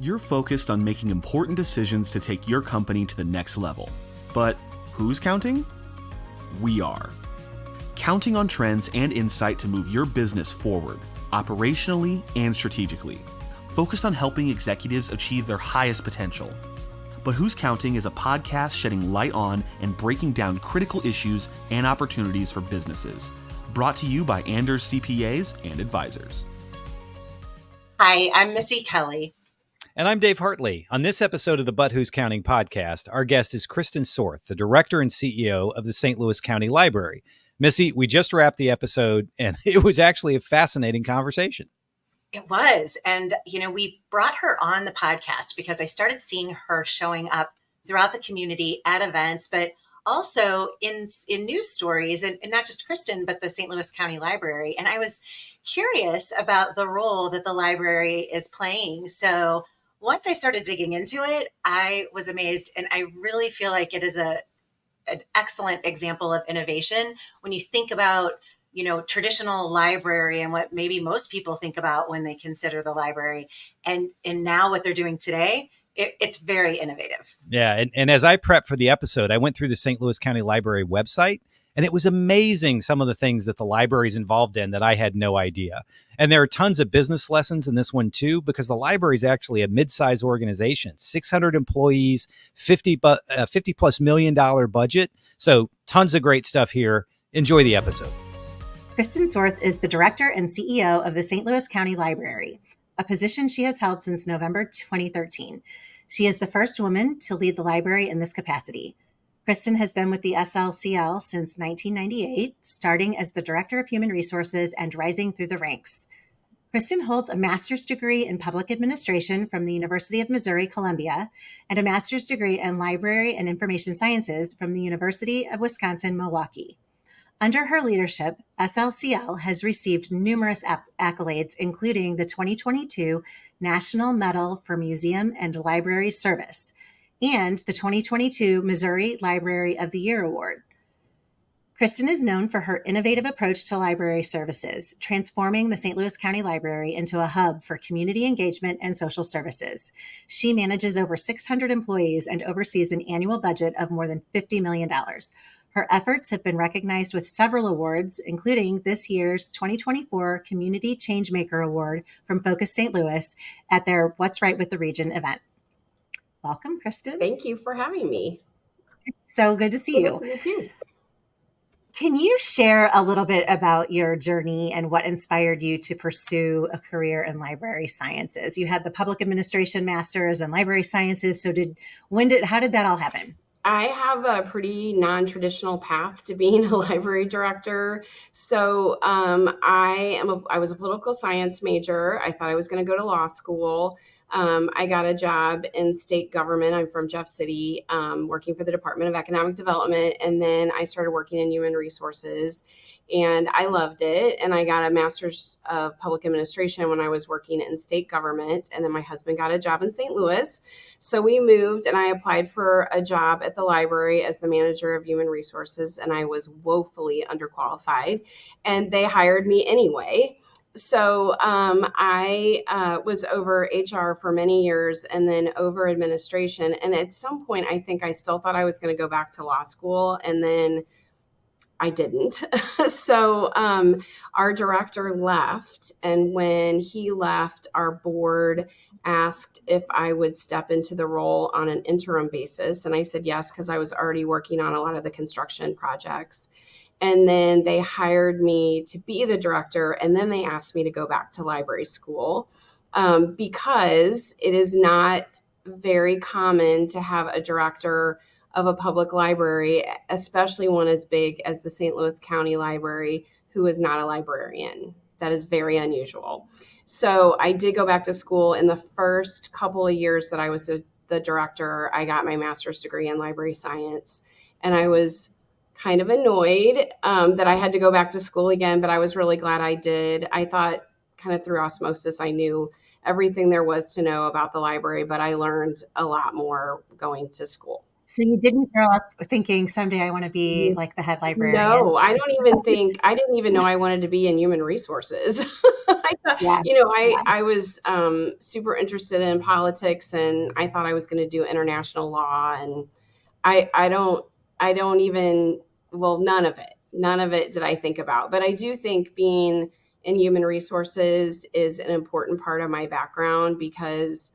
You're focused on making important decisions to take your company to the next level. But who's counting? We are. Counting on trends and insight to move your business forward, operationally and strategically. Focused on helping executives achieve their highest potential. But Who's Counting is a podcast shedding light on and breaking down critical issues and opportunities for businesses. Brought to you by Anders CPAs and Advisors. Hi, I'm Missy Kelley. And I'm Dave Hartley. On this episode of the But Who's Counting podcast, our guest is Kristen Sorth, the director and CEO of the St. Louis County Library. Missy, we just wrapped the episode, and it was actually a fascinating conversation. It was. And, we brought her on the podcast because I started seeing her showing up throughout the community at events, but also in news stories, and not just Kristen, but the St. Louis County Library. And I was curious about the role that the library is playing. So once I started digging into it, I was amazed. And I really feel like it is an excellent example of innovation. When you think about, traditional library and what maybe most people think about when they consider the library, and now what they're doing today, it's very innovative. Yeah. And as I prepped for the episode, I went through the St. Louis County Library website, and it was amazing some of the things that the library is involved in that I had no idea. And there are tons of business lessons in this one, too, because the library is actually a mid-sized organization, 600 employees, $50 plus million budget. So tons of great stuff here. Enjoy the episode. Kristen Sorth is the director and CEO of the St. Louis County Library, a position she has held since November 2013. She is the first woman to lead the library in this capacity. Kristen has been with the SLCL since 1998, starting as the Director of Human Resources and rising through the ranks. Kristen holds a master's degree in public administration from the University of Missouri-Columbia and a master's degree in library and information sciences from the University of Wisconsin-Milwaukee. Under her leadership, SLCL has received numerous accolades, including the 2022 National Medal for Museum and Library Service and the 2022 Missouri Library of the Year Award. Kristen is known for her innovative approach to library services, transforming the St. Louis County Library into a hub for community engagement and social services. She manages over 600 employees and oversees an annual budget of more than $50 million. Her efforts have been recognized with several awards, including this year's 2024 Community Changemaker Award from Focus St. Louis at their What's Right with the Region event. Welcome, Kristen. Thank you for having me. It's so good to see you. You too. Can you share a little bit about your journey and what inspired you to pursue a career in library sciences? You had the public administration master's in library sciences. So how did that all happen? I have a pretty non-traditional path to being a library director. So I was a political science major. I thought I was going to go to law school. I got a job in state government. I'm from Jeff City, working for the Department of Economic Development. And then I started working in human resources, and I loved it. And I got a master's of public administration when I was working in state government. And then my husband got a job in St. Louis. So we moved, and I applied for a job at the library as the manager of human resources. And I was woefully underqualified, and they hired me anyway. So I was over HR for many years, and then over administration. And at some point, I think I still thought I was going to go back to law school, and then I didn't. So our director left, and when he left, our board asked if I would step into the role on an interim basis. And I said yes, because I was already working on a lot of the construction projects. And then they hired me to be the director, and then they asked me to go back to library school because it is not very common to have a director of a public library, especially one as big as the St. Louis County Library, who is not a librarian. That is very unusual. So I did go back to school. In the first couple of years that I was the director, I got my master's degree in library science, and I was kind of annoyed that I had to go back to school again, but I was really glad I did. I thought kind of through osmosis, I knew everything there was to know about the library, but I learned a lot more going to school. So you didn't grow up thinking someday I want to be like the head librarian? No, I didn't even know I wanted to be in human resources. I thought, Yeah. I was super interested in politics, and I thought I was going to do international law, and I don't, I don't even, well, none of it did I think about. But I do think being in human resources is an important part of my background, because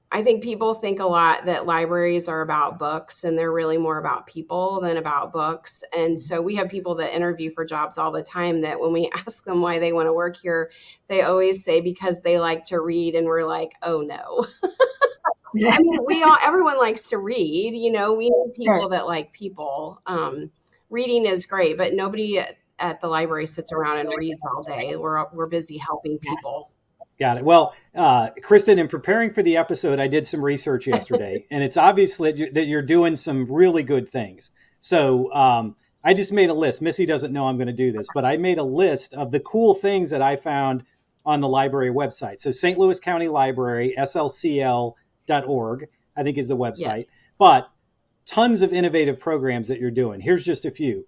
I think people think a lot that libraries are about books, and they're really more about people than about books. And so we have people that interview for jobs all the time that when we ask them why they want to work here, they always say because they like to read. And we're like, oh no. I mean, everyone likes to read, we need Sure. people that like people. Reading is great, but nobody at the library sits around and reads all day. We're busy helping Yeah. people. Got it. Well, Kristen, in preparing for the episode, I did some research yesterday, and it's obvious that you're doing some really good things. So I just made a list. Missy doesn't know I'm going to do this, but I made a list of the cool things that I found on the library website. So St. Louis County Library, SLCL.org, I think is the website. Yeah. But tons of innovative programs that you're doing. Here's just a few.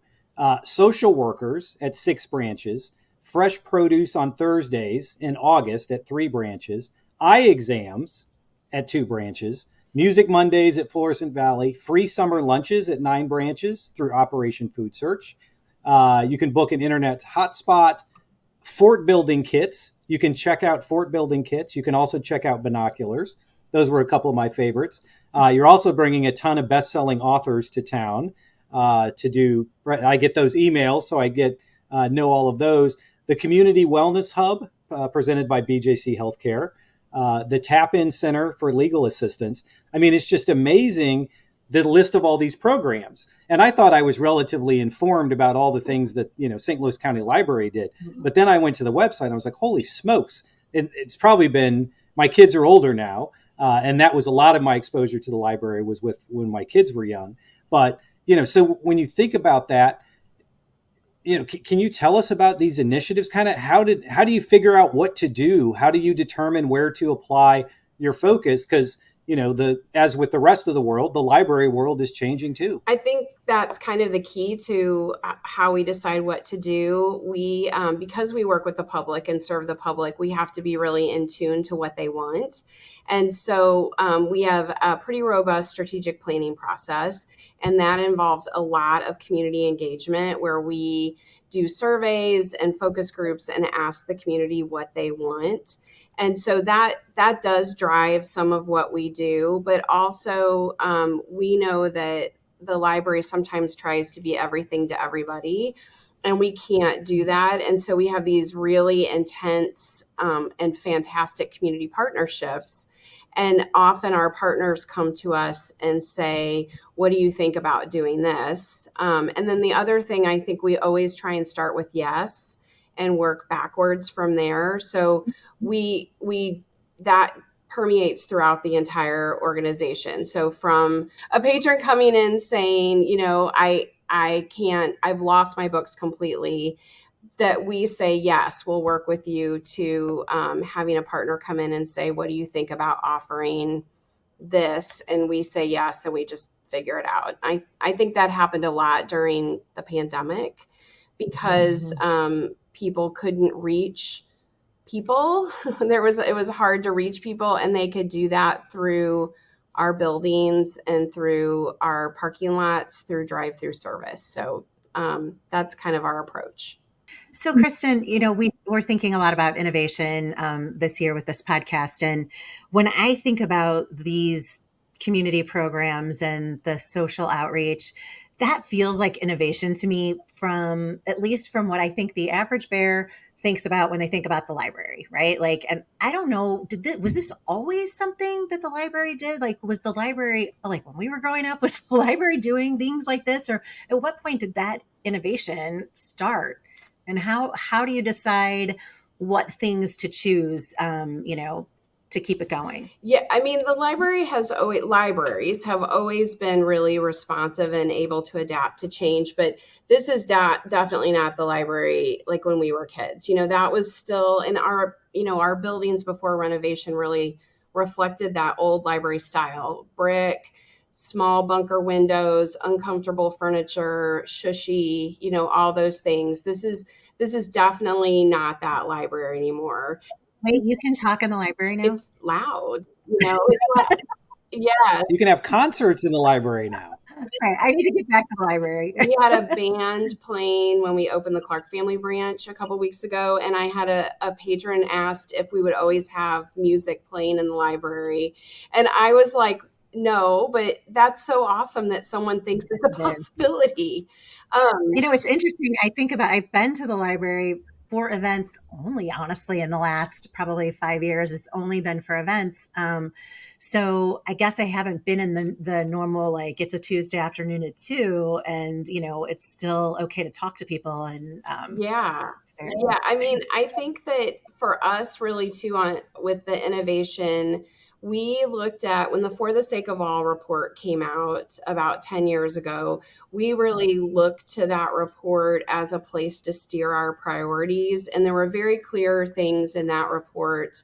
Social workers at 6 branches. Fresh produce on Thursdays in August at 3 branches, eye exams at 2 branches, music Mondays at Florissant Valley, free summer lunches at 9 branches through Operation Food Search. You can book an internet hotspot, fort building kits. You can check out fort building kits. You can also check out binoculars. Those were a couple of my favorites. You're also bringing a ton of best-selling authors to town to do. I get those emails, so I know all of those. The Community Wellness Hub, presented by BJC Healthcare, the Tap-In Center for Legal Assistance. I mean, it's just amazing, the list of all these programs. And I thought I was relatively informed about all the things that, St. Louis County Library did. But then I went to the website and I was like, holy smokes. It's probably been, my kids are older now. And that was a lot of my exposure to the library was when my kids were young. But, so when you think about that, can you tell us about these initiatives? Kind of how do you figure out what to do? How do you determine where to apply your focus? Because, as with the rest of the world, the library world is changing too. I think that's kind of the key to how we decide what to do. We, because we work with the public and serve the public, we have to be really in tune to what they want. And so we have a pretty robust strategic planning process, and that involves a lot of community engagement where we do surveys and focus groups and ask the community what they want. And so that does drive some of what we do, but also we know that the library sometimes tries to be everything to everybody, and we can't do that. And so we have these really intense and fantastic community partnerships. And often our partners come to us and say, what do you think about doing this? And then the other thing, I think we always try and start with yes and work backwards from there. So that permeates throughout the entire organization. So from a patron coming in saying, I've lost my books completely, that we say, yes, we'll work with you, to having a partner come in and say, what do you think about offering this? And we say yes, and we just figure it out. I think that happened a lot during the pandemic because people couldn't reach people. It was hard to reach people, and they could do that through our buildings and through our parking lots, through drive-through service. So that's kind of our approach. So, Kristen, we're thinking a lot about innovation this year with this podcast. And when I think about these community programs and the social outreach, that feels like innovation to me, at least from what I think the average bear thinks about when they think about the library, right? Like, and I don't know, was this always something that the library did? Like, was the library, like when we were growing up, was the library doing things like this? Or at what point did that innovation start? And how do you decide what things to choose, to keep it going? Yeah, I mean, libraries have always been really responsive and able to adapt to change, but this is definitely not the library like when we were kids. That was still in our buildings before renovation really reflected that old library style: brick, small bunker windows, uncomfortable furniture, shushy, all those things. This is definitely not that library anymore. Wait, you can talk in the library now? It's loud, it's loud. Yes. You can have concerts in the library now. Right, I need to get back to the library. We had a band playing when we opened the Clark Family Branch a couple weeks ago, and I had a patron asked if we would always have music playing in the library. And I was like, no, but that's so awesome that someone thinks it's a possibility. It's interesting. I've been to the library for events only, honestly, in the last probably 5 years. It's only been for events. So I guess I haven't been in the normal, like, it's a Tuesday afternoon at 2 and, it's still okay to talk to people. And I mean, I think that for us really too, with the innovation, we looked at when the For the Sake of All report came out about 10 years ago, we really looked to that report as a place to steer our priorities. And there were very clear things in that report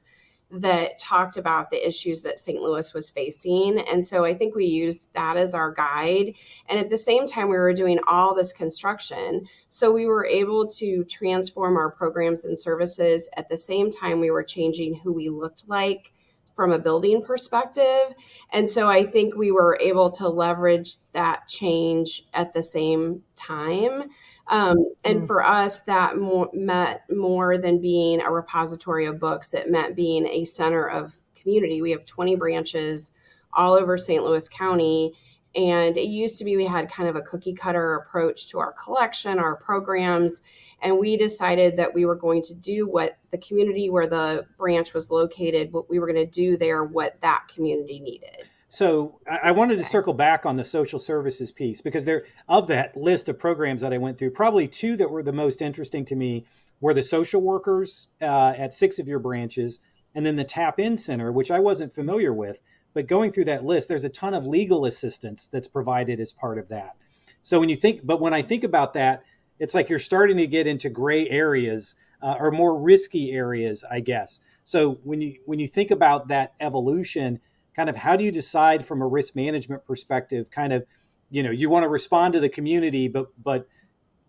that talked about the issues that St. Louis was facing. And so I think we used that as our guide. And at the same time, we were doing all this construction. So we were able to transform our programs and services. At the same time, we were changing who we looked like from a building perspective. And so I think we were able to leverage that change at the same time. And for us, that meant more than being a repository of books. It meant being a center of community. We have 20 branches all over St. Louis County. And it used to be we had kind of a cookie cutter approach to our collection, our programs. And we decided that we were going to do what the community where the branch was located, what we were going to do there, what that community needed. So I wanted to circle back on the social services piece, because of that list of programs that I went through, probably two that were the most interesting to me were the social workers at 6 of your branches, and then the Tap-In Center, which I wasn't familiar with. But going through that list, there's a ton of legal assistance that's provided as part of that. So when I think about that, it's like you're starting to get into gray areas or more risky areas, I guess. So when you think about that evolution, kind of how do you decide from a risk management perspective, kind of, you want to respond to the community, but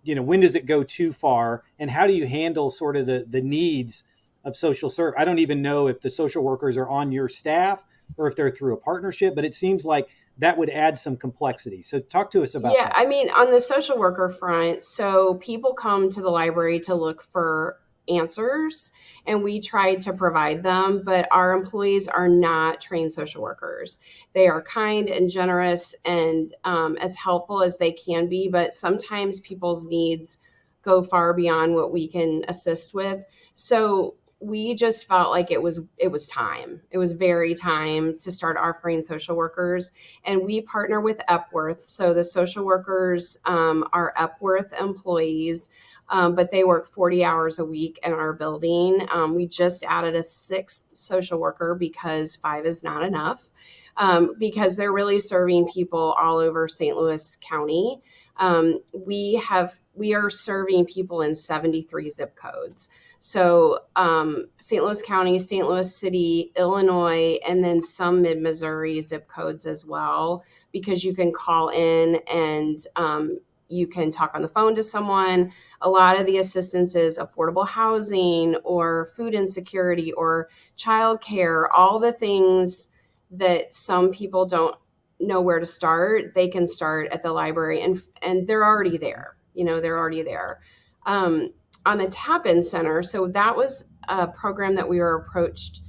when does it go too far? And how do you handle sort of the needs of social service? I don't even know if the social workers are on your staff or if they're through a partnership, but it seems like that would add some complexity. So talk to us about that. I mean, on the social worker front, so people come to the library to look for answers, and we tried to provide them, but our employees are not trained social workers. They are kind and generous and as helpful as they can be, but sometimes people's needs go far beyond what we can assist with. So we just felt like it was time. It was very time to start offering social workers, and we partner with Epworth. So the social workers are Epworth employees, but they work 40 hours a week in our building. We just added a 6th social worker because 5 is not enough, because they're really serving people all over St. Louis County. We are serving people in 73 zip codes. So St. Louis County, St. Louis City, Illinois, and then some mid-Missouri zip codes as well, because you can call in and you can talk on the phone to someone. A lot of the assistance is affordable housing or food insecurity or childcare, all the things that some people don't know where to start. They can start at the library, and they're already there. They're already there. On the Tap-In Center, so that was a program that we were approached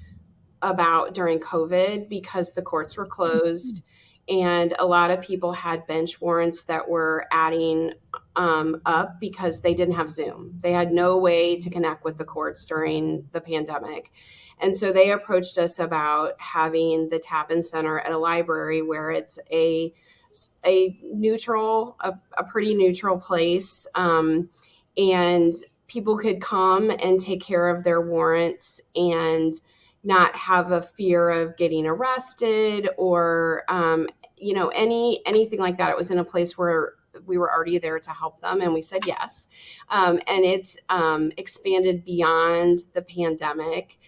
about during COVID because the courts were closed, and a lot of people had bench warrants that were adding up because they didn't have Zoom. They had no way to connect with the courts during the pandemic. And so they approached us about having the Tap-In Center at a library where it's a pretty neutral place, and people could come and take care of their warrants and not have a fear of getting arrested or anything like that. It was in a place where already there to help them, and we said yes. And it's expanded beyond the pandemic.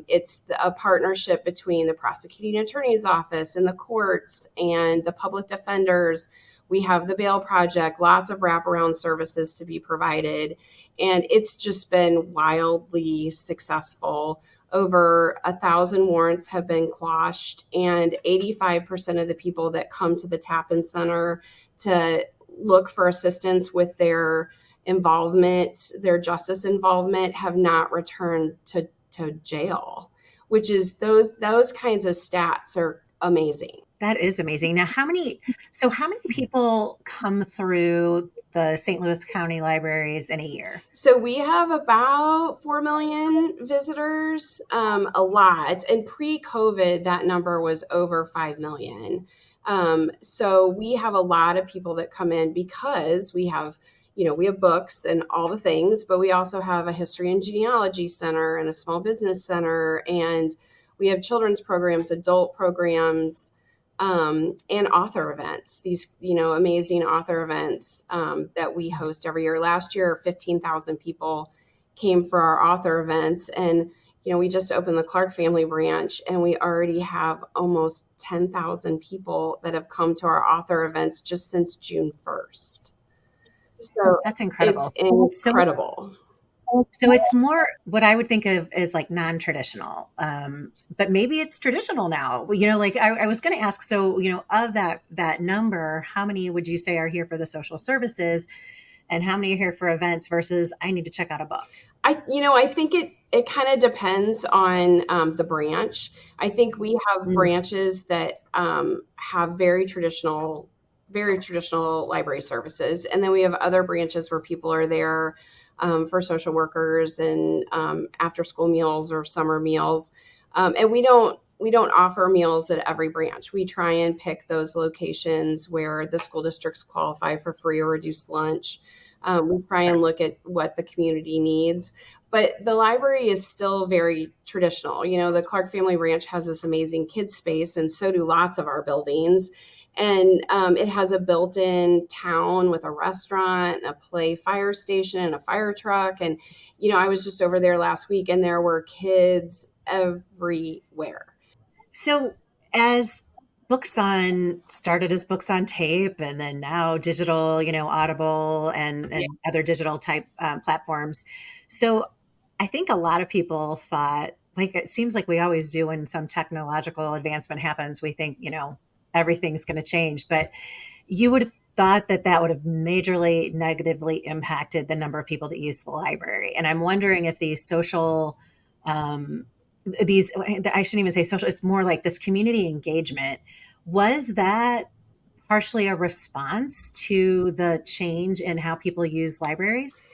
It's a partnership between the prosecuting attorney's office and the courts and the public defenders. We have the bail project, lots of wraparound services to be provided. And it's just been wildly successful. Over 1,000 warrants have been quashed, and 85% of the people that come to the Tappan Center to look for assistance with their involvement, their justice involvement, have not returned to jail, which is those kinds of stats are amazing. That is amazing. Now, how many people come through the St. Louis County libraries in a year? So we have about 4 million visitors, a lot. And pre-COVID, that number was over 5 million. So we have a lot of people that come in because we have books and all the things, but we also have a history and genealogy center and a small business center. And we have children's programs, adult programs, and author events, these, amazing author events that we host every year. Last year, 15,000 people came for our author events. And, we just opened the Clark family branch, and we already have almost 10,000 people that have come to our author events just since June 1st. So that's incredible. It's incredible. So it's more what I would think of as like non-traditional, but maybe it's traditional now. I was going to ask, so, of that number, how many would you say are here for the social services, and how many are here for events versus I need to check out a book? I think it kind of depends on the branch. I think we have branches that have very traditional library services, and then we have other branches where people are there for social workers and after school meals or summer meals. And we don't offer meals at every branch. We try and pick those locations where the school districts qualify for free or reduced lunch. We try and look at what the community needs. But the library is still very traditional. The Clark Family Ranch has this amazing kids space, and so do lots of our buildings. And it has a built-in town with a restaurant, a play fire station, and a fire truck. And, I was just over there last week, and there were kids everywhere. So as started as books on tape, and then now digital, Audible and other digital type platforms. So I think a lot of people thought, like, it seems like we always do when some technological advancement happens, we think, everything's going to change. But you would have thought that would have majorly negatively impacted the number of people that use the library. And I'm wondering if these social, I shouldn't even say social, it's more like this community engagement. Was that partially a response to the change in how people use libraries?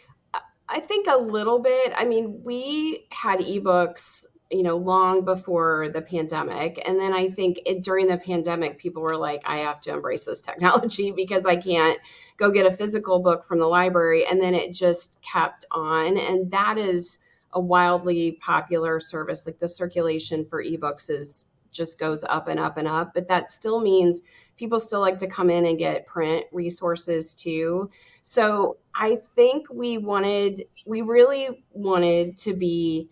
I think a little bit. I mean, we had ebooks, long before the pandemic. And then I think during the pandemic, people were like, I have to embrace this technology because I can't go get a physical book from the library. And then it just kept on. And that is a wildly popular service. Like, the circulation for ebooks just goes up and up and up. But that still means people still like to come in and get print resources too. So I think we really wanted to be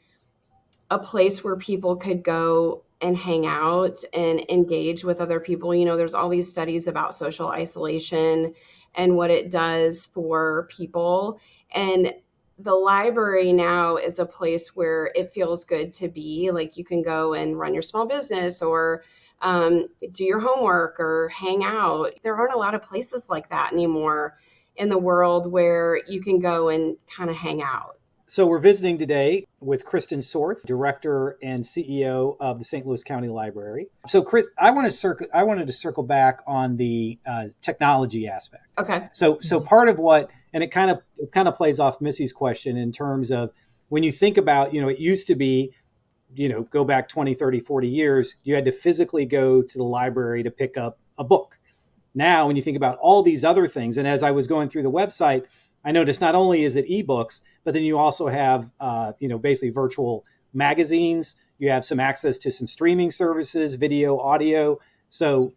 a place where people could go and hang out and engage with other people. There's all these studies about social isolation and what it does for people. And the library now is a place where it feels good to be. Like, you can go and run your small business or do your homework or hang out. There aren't a lot of places like that anymore in the world where you can go and kind of hang out. So we're visiting today with Kristen Sorth, Director and CEO of the St. Louis County Library. So, Chris, I wanted to circle back on the technology aspect. Okay. So part of what, and it kind of plays off Missy's question in terms of when you think about, it used to be, go back 20, 30, 40 years, you had to physically go to the library to pick up a book. Now, when you think about all these other things, and as I was going through the website, I noticed not only is it ebooks, but then you also have, basically virtual magazines. You have some access to some streaming services, video, audio. So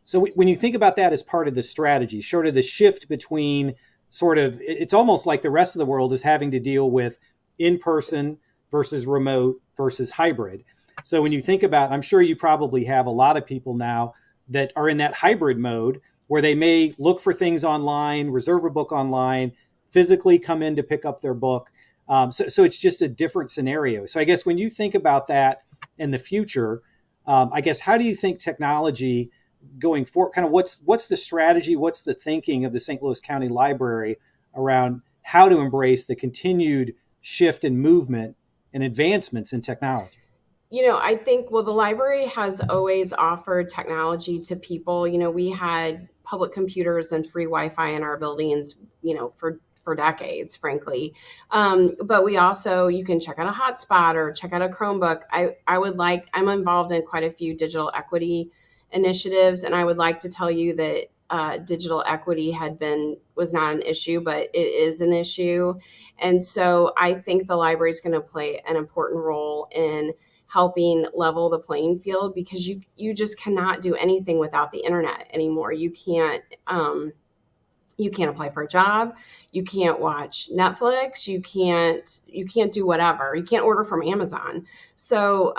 So when you think about that as part of the strategy, sort of the shift between sort of, it's almost like the rest of the world is having to deal with in-person versus remote versus hybrid. So when you think about, I'm sure you probably have a lot of people now that are in that hybrid mode where they may look for things online, reserve a book online, physically come in to pick up their book. So it's just a different scenario. So I guess when you think about that in the future, I guess, how do you think technology going forward, kind of what's the strategy, what's the thinking of the St. Louis County Library around how to embrace the continued shift and movement and advancements in technology? I think, well, the library has always offered technology to people. We had public computers and free Wi-Fi in our buildings, for decades, frankly. But we also, you can check out a hotspot or check out a Chromebook. I'm involved in quite a few digital equity initiatives, and I would like to tell you that digital equity was not an issue, but it is an issue. And so I think the library is going to play an important role in helping level the playing field, because you just cannot do anything without the internet anymore. You can't apply for a job. You can't watch Netflix. You can't do whatever. You can't order from Amazon. So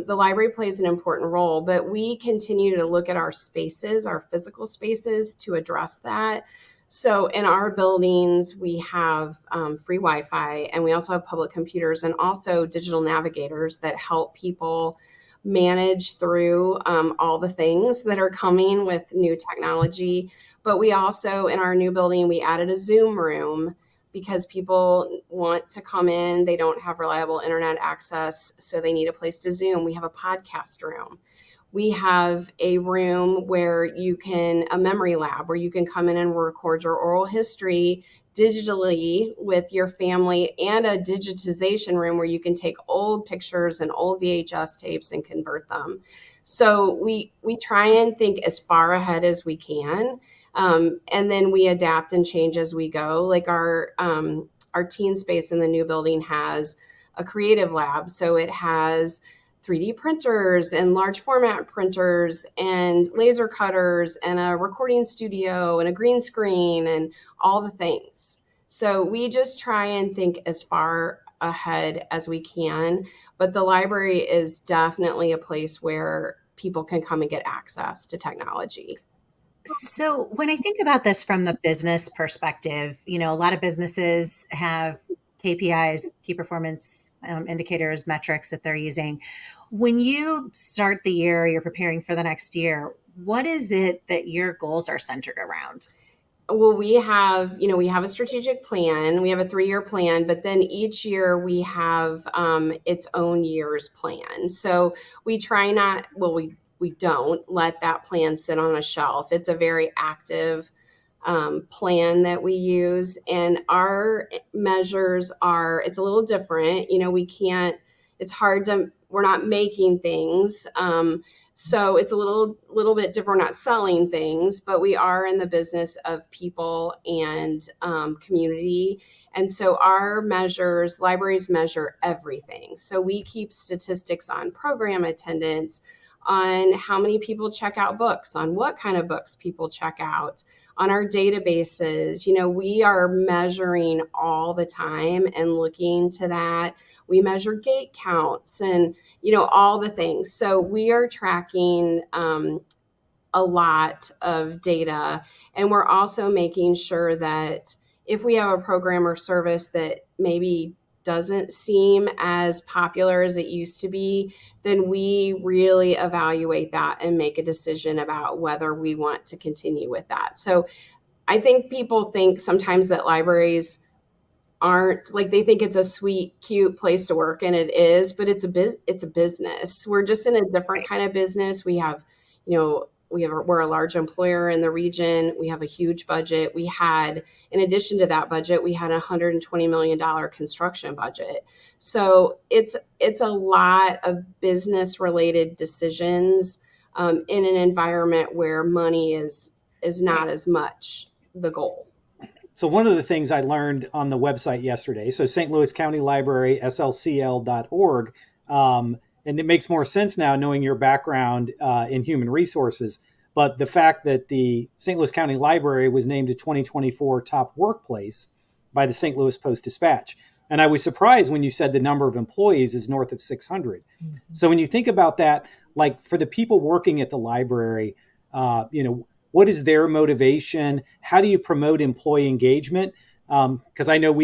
the library plays an important role, but we continue to look at our spaces, our physical spaces, to address that. So in our buildings, we have free Wi-Fi, and we also have public computers and also digital navigators that help people manage through all the things that are coming with new technology. But we also, in our new building, we added a Zoom room because people want to come in. They don't have reliable internet access, so they need a place to Zoom. We have a podcast room. We have a room a memory lab, where you can come in and record your oral history digitally with your family, and a digitization room where you can take old pictures and old VHS tapes and convert them. So we try and think as far ahead as we can. And then we adapt and change as we go. Like our teen space in the new building has a creative lab. So it has 3D printers and large format printers and laser cutters and a recording studio and a green screen and all the things. So we just try and think as far ahead as we can. But the library is definitely a place where people can come and get access to technology. So when I think about this from the business perspective, a lot of businesses have KPIs, key performance indicators, metrics that they're using. When you start the year, you're preparing for the next year, what is it that your goals are centered around? Well, we have a strategic plan. We have a 3-year plan, but then each year we have its own year's plan. So we try not, well, we don't let that plan sit on a shelf. It's a very active plan that we use, and our measures it's a little different. We're not making things. So it's a little bit different. We're not selling things, but we are in the business of people and community. And so libraries measure everything. So we keep statistics on program attendance, on how many people check out books, on what kind of books people check out, on our databases. We are measuring all the time and looking to that. We measure gate counts and, all the things. So we are tracking a lot of data. And we're also making sure that if we have a program or service that maybe doesn't seem as popular as it used to be, then we really evaluate that and make a decision about whether we want to continue with that. So I think people think sometimes that libraries aren't, like, they think it's a sweet, cute place to work, and it is, but it's a business. We're just in a different kind of business. We're a large employer in the region. We have a huge budget. In addition to that budget, we had a $120 million construction budget. So it's a lot of business related decisions in an environment where money is not as much the goal. So one of the things I learned on the website yesterday, so St. Louis County Library, SLCL.org, and it makes more sense now knowing your background in human resources. but the fact that the St. Louis County Library was named a 2024 top workplace by the St. Louis Post-Dispatch. And I was surprised when you said the number of employees is north of 600. Mm-hmm. So when you think about that, like for the people working at the library, what is their motivation? How do you promote employee engagement? Because I know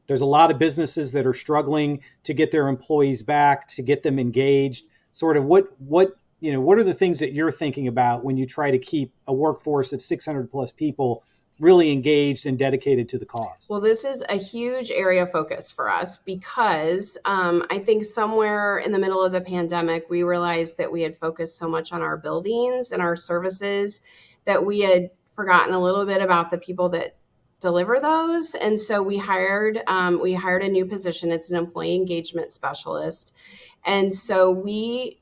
there's a lot of businesses that are struggling to get their employees back, to get them engaged. Sort of what are the things that you're thinking about when you try to keep a workforce of 600 plus people really engaged and dedicated to the cause? Well, this is a huge area of focus for us because I think somewhere in the middle of the pandemic, we realized that we had focused so much on our buildings and our services that we had forgotten a little bit about the people that deliver those. And so we hired a new position. It's an employee engagement specialist. And so we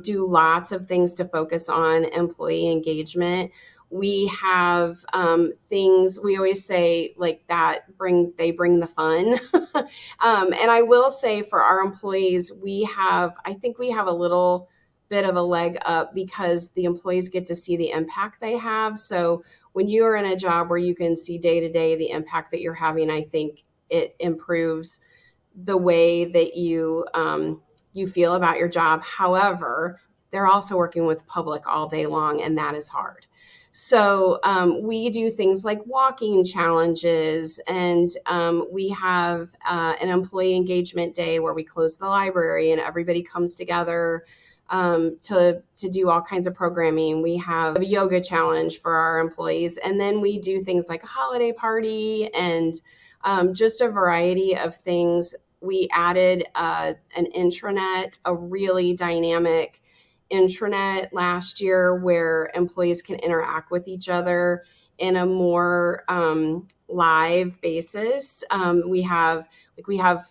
do lots of things to focus on employee engagement. We have things we always say like that they bring the fun. And I will say for our employees, I think we have a little bit of a leg up because the employees get to see the impact they have. So when you are in a job where you can see day to day the impact that you're having, I think it improves the way that you feel about your job. However, they're also working with public all day long, and that is hard. So we do things like walking challenges, and we have an employee engagement day where we close the library and everybody comes together to do all kinds of programming. We have a yoga challenge for our employees, and then we do things like a holiday party and just a variety of things. We added an intranet, a really dynamic intranet last year where employees can interact with each other in a more live basis. We have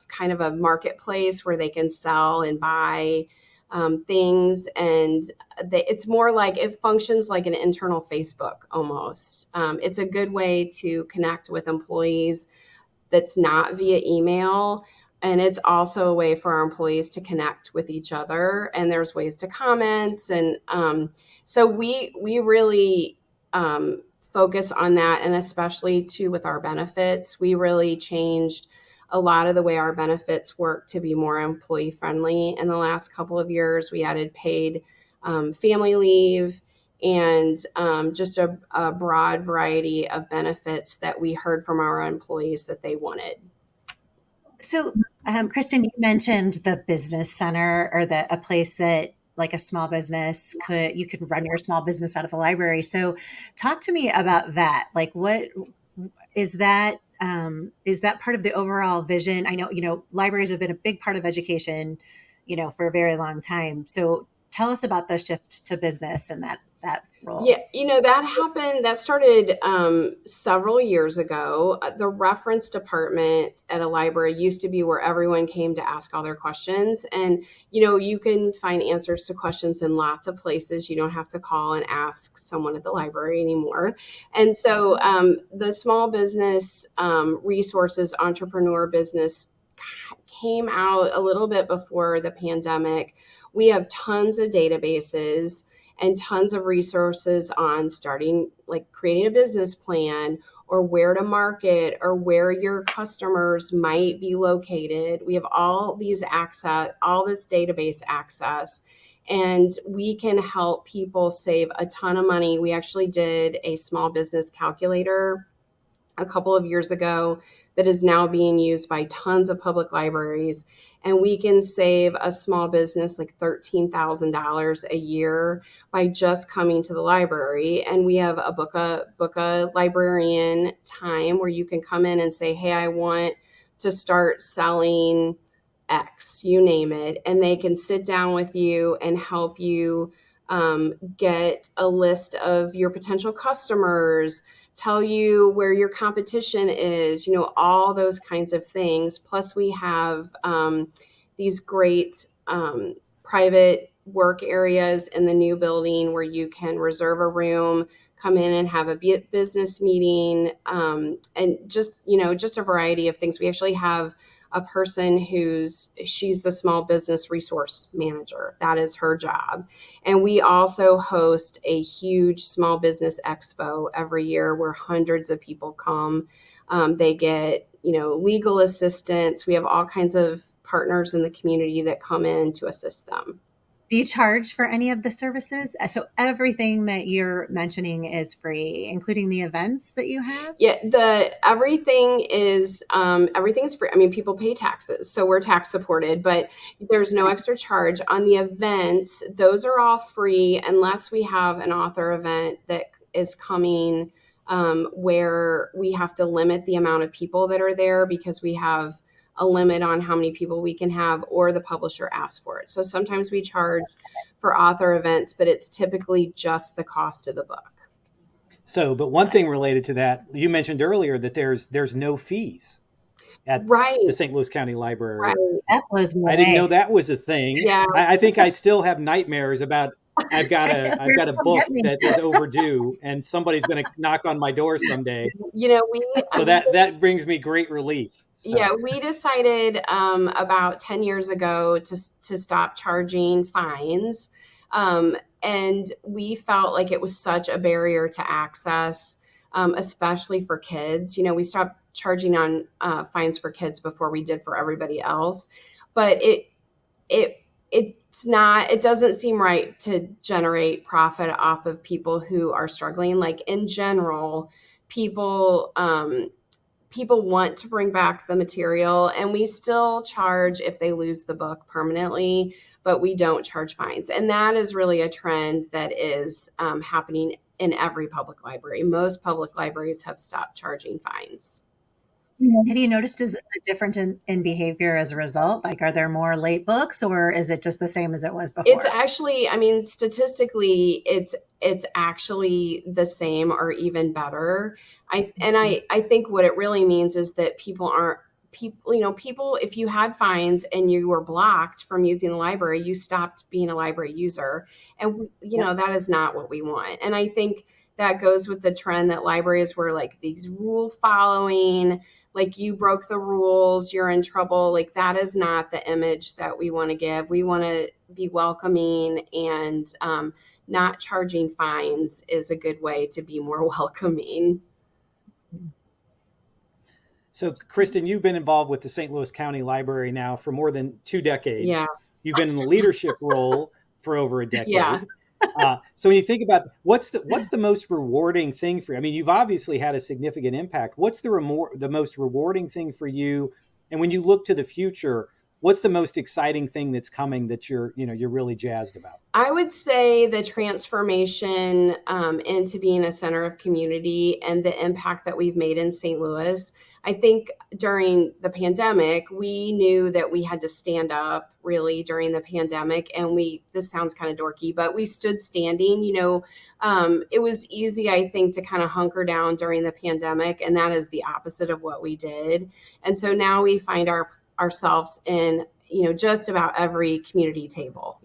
kind of a marketplace where they can sell and buy things, and it's more like it functions like an internal Facebook almost. It's a good way to connect with employees that's not via email. And it's also a way for our employees to connect with each other. And there's ways to comment. And so we really focus on that. And especially too with our benefits, we really changed a lot of the way our benefits work to be more employee friendly. In the last couple of years, we added paid family leave and just a broad variety of benefits that we heard from our employees that they wanted. So, Kristen, you mentioned the business center or a place that like a small business you could run your small business out of the library. So talk to me about that. Like, what is that? Is that part of the overall vision? I know, libraries have been a big part of education, for a very long time. So tell us about the shift to business and that role. Yeah, that started several years ago. The reference department at a library used to be where everyone came to ask all their questions. And, you can find answers to questions in lots of places. You don't have to call and ask someone at the library anymore. And so the small business resources entrepreneur business came out a little bit before the pandemic. We have tons of databases and tons of resources on creating a business plan or where to market or where your customers might be located. We have all this database access, and we can help people save a ton of money. We actually did a small business calculator a couple of years ago that is now being used by tons of public libraries. And we can save a small business like $13,000 a year by just coming to the library. And we have a book a librarian time where you can come in and say, hey, I want to start selling X, you name it. And they can sit down with you and help you get a list of your potential customers, tell you where your competition is, all those kinds of things. Plus we have these great private work areas in the new building where you can reserve a room, come in and have a business meeting, and just a variety of things. We actually have a person she's the small business resource manager. That is her job. And we also host a huge small business expo every year where hundreds of people come. They get, legal assistance. We have all kinds of partners in the community that come in to assist them. Do you charge for any of the services? So everything that you're mentioning is free, including the events that you have? Yeah, everything is free. I mean, people pay taxes, so we're tax supported, but there's no extra charge on the events. Those are all free unless we have an author event that is coming where we have to limit the amount of people that are there because we have a limit on how many people we can have, or the publisher asks for it. So sometimes we charge for author events, but it's typically just the cost of the book. So, but one thing related to that, you mentioned earlier that there's no fees at the St. Louis County Library. Right. That was I didn't know that was a thing. Yeah. I think I still have nightmares about I've got a book that is overdue and somebody's going to knock on my door someday. So that brings me great relief. So. Yeah, we decided about 10 years ago to stop charging fines. And we felt like it was such a barrier to access, especially for kids. We stopped charging on fines for kids before we did for everybody else. But it doesn't seem right to generate profit off of people who are struggling. Like in general, people want to bring back the material, and we still charge if they lose the book permanently, but we don't charge fines. And that is really a trend that is happening in every public library. Most public libraries have stopped charging fines. Have you noticed a difference in behavior as a result? Like, are there more late books, or is it just the same as it was before? It's actually, statistically, it's actually the same or even better. I think what it really means is that people, if you had fines and you were blocked from using the library, you stopped being a library user. And, that is not what we want. And I think that goes with the trend that libraries were like these rule following, like you broke the rules, you're in trouble. Like that is not the image that we want to give. We want to be welcoming, and not charging fines is a good way to be more welcoming. So, Kristen, you've been involved with the St. Louis County Library now for more than 2 decades. Yeah. You've been in the leadership role for over a decade. Yeah. So when you think about what's the most rewarding thing for you? I mean, you've obviously had a significant impact. What's the most rewarding thing for you? And when you look to the future, what's the most exciting thing that's coming that you're really jazzed about? I would say the transformation into being a center of community and the impact that we've made in St. Louis. I think during the pandemic, we knew that we had to stand up really during the pandemic. And this sounds kind of dorky, but we stood standing. It was easy, I think, to kind of hunker down during the pandemic. And that is the opposite of what we did. And so now we find ourselves in just about every community table.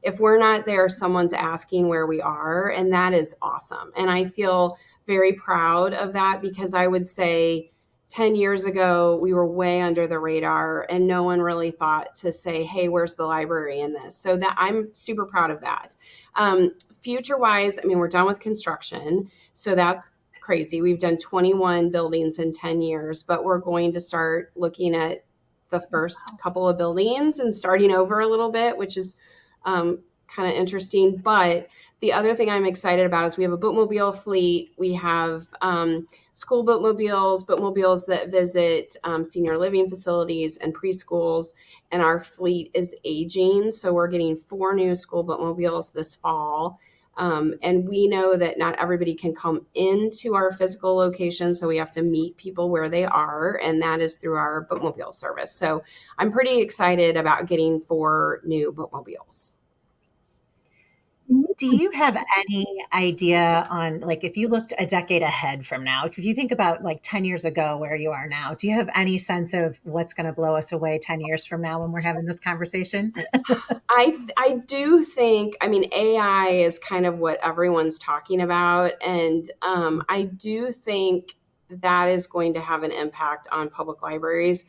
If we're not there, someone's asking where we are, and that is awesome. And I feel very proud of that, because I would say 10 years ago, we were way under the radar and no one really thought to say, hey, where's the library in this? So that I'm super proud of that. Future wise, we're done with construction. So that's crazy. We've done 21 buildings in 10 years, but we're going to start looking at the first couple of buildings and starting over a little bit, which is kind of interesting. But the other thing I'm excited about is we have a bookmobile fleet. We have school bookmobiles that visit senior living facilities and preschools, and our fleet is aging. So we're getting 4 new school bookmobiles this fall. And we know that not everybody can come into our physical location, so we have to meet people where they are, and that is through our bookmobile service. So I'm pretty excited about getting 4 new bookmobiles. Do you have any idea on, like, if you looked a decade ahead from now, if you think about like 10 years ago where you are now, do you have any sense of what's going to blow us away 10 years from now when we're having this conversation? I do think, AI is kind of what everyone's talking about. And I do think that is going to have an impact on public libraries.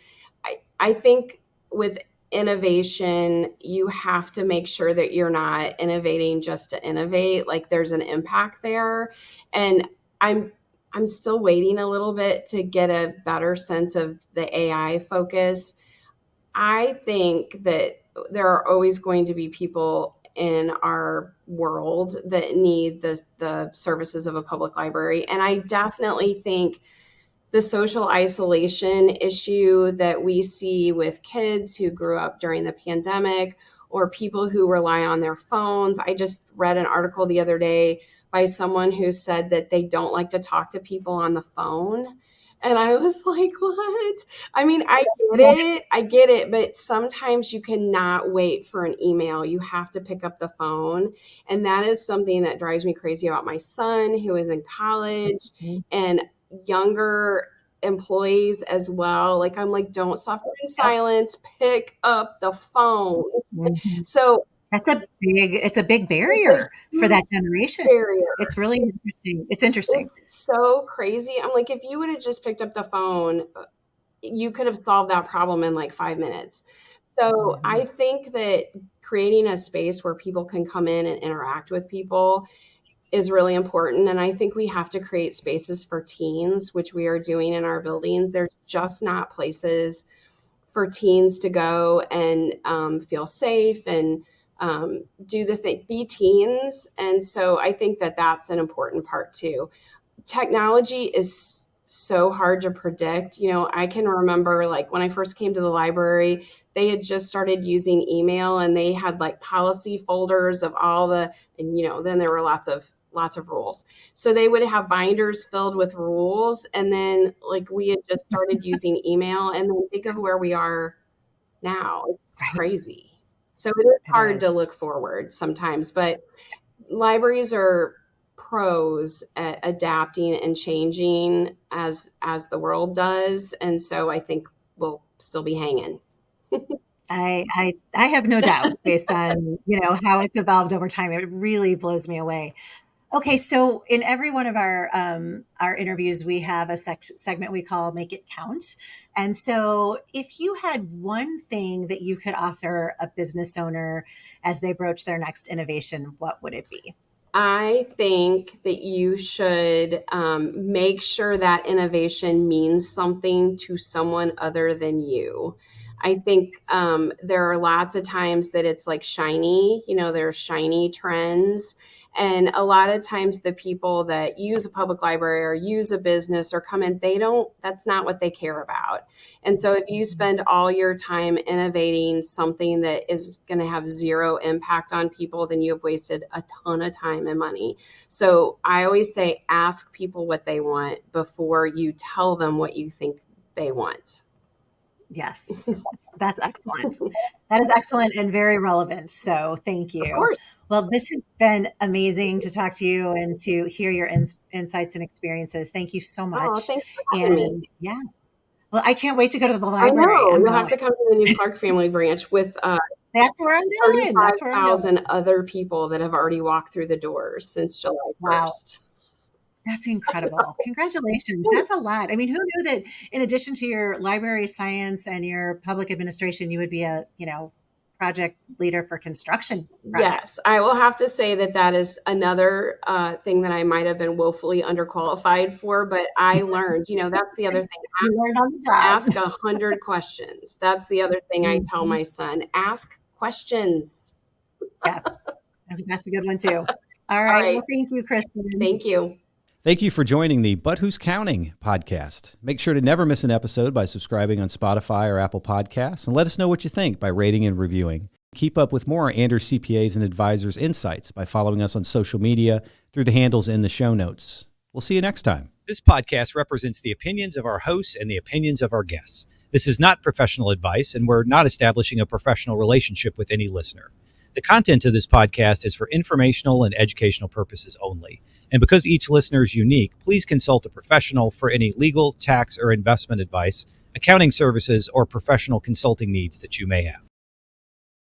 I think with innovation, you have to make sure that you're not innovating just to innovate. Like there's an impact there. And I'm still waiting a little bit to get a better sense of the AI focus. I think that there are always going to be people in our world that need the services of a public library. And I definitely think the social isolation issue that we see with kids who grew up during the pandemic or people who rely on their phones. I just read an article the other day by someone who said that they don't like to talk to people on the phone. And I was like, what? I mean, I get it, but sometimes you cannot wait for an email. You have to pick up the phone. And that is something that drives me crazy about my son who is in college and younger employees as well. Like, I'm like, don't suffer in silence, pick up the phone. So it's a big barrier for that generation. It's really interesting. It's interesting. It's so crazy. I'm like, if you would have just picked up the phone, you could have solved that problem in like 5 minutes. So I think that creating a space where people can come in and interact with people is really important. And I think we have to create spaces for teens, which we are doing in our buildings. There's just not places for teens to go and feel safe and do the thing, be teens. And so I think that that's an important part too. Technology is so hard to predict. You know, I can remember like when I first came to the library, they had just started using email and they had like policy folders of all the, and you know, then there were lots of rules. So they would have binders filled with rules. And then like we had just started using email, and then think of where we are now. It's crazy. So it is hard to look forward sometimes, but libraries are pros at adapting and changing as the world does. And so I think we'll still be hanging. I have no doubt based on, you know, how it's evolved over time. It really blows me away. Okay, so in every one of our interviews, we have a segment we call Make It Count. And so if you had one thing that you could offer a business owner as they broach their next innovation, what would it be? I think that you should make sure that innovation means something to someone other than you. I think there are lots of times that it's like shiny, you know, there's shiny trends. And a lot of times the people that use a public library or use a business or come in, that's not what they care about. And so if you spend all your time innovating something that is going to have zero impact on people, then you have wasted a ton of time and money. So I always say, ask people what they want before you tell them what you think they want. Yes, that's excellent. That is excellent and very relevant. So thank you. Of course. Well, this has been amazing to talk to you and to hear your insights and experices. Thank you so much. Oh, thanks for having me. Yeah. Well, I can't wait to go to the library. I know. You'll have to come to the new Clark family branch with that's where I'm going. 35,000 other people that have already walked through the doors since July 1st. Wow. That's incredible. Congratulations. That's a lot. I mean, who knew that in addition to your library science and your public administration, you would be a, you know, project leader for construction projects? Yes, I will have to say that is another thing that I might have been woefully underqualified for, but I learned, you know, that's the other thing. Ask 100 questions. That's the other thing I tell my son. Ask questions. Yeah, I think that's a good one too. All right. Well, thank you, Kristen. Thank you. Thank you for joining the But Who's Counting podcast. Make sure to never miss an episode by subscribing on Spotify or Apple Podcasts, and let us know what you think by rating and reviewing. Keep up with more Anders CPAs and Advisors insights by following us on social media through the handles in the show notes. We'll see you next time. This podcast represents the opinions of our hosts and the opinions of our guests. This is not professional advice, and we're not establishing a professional relationship with any listener. The content of this podcast is for informational and educational purposes only. And because each listener is unique, please consult a professional for any legal, tax, or investment advice, accounting services, or professional consulting needs that you may have.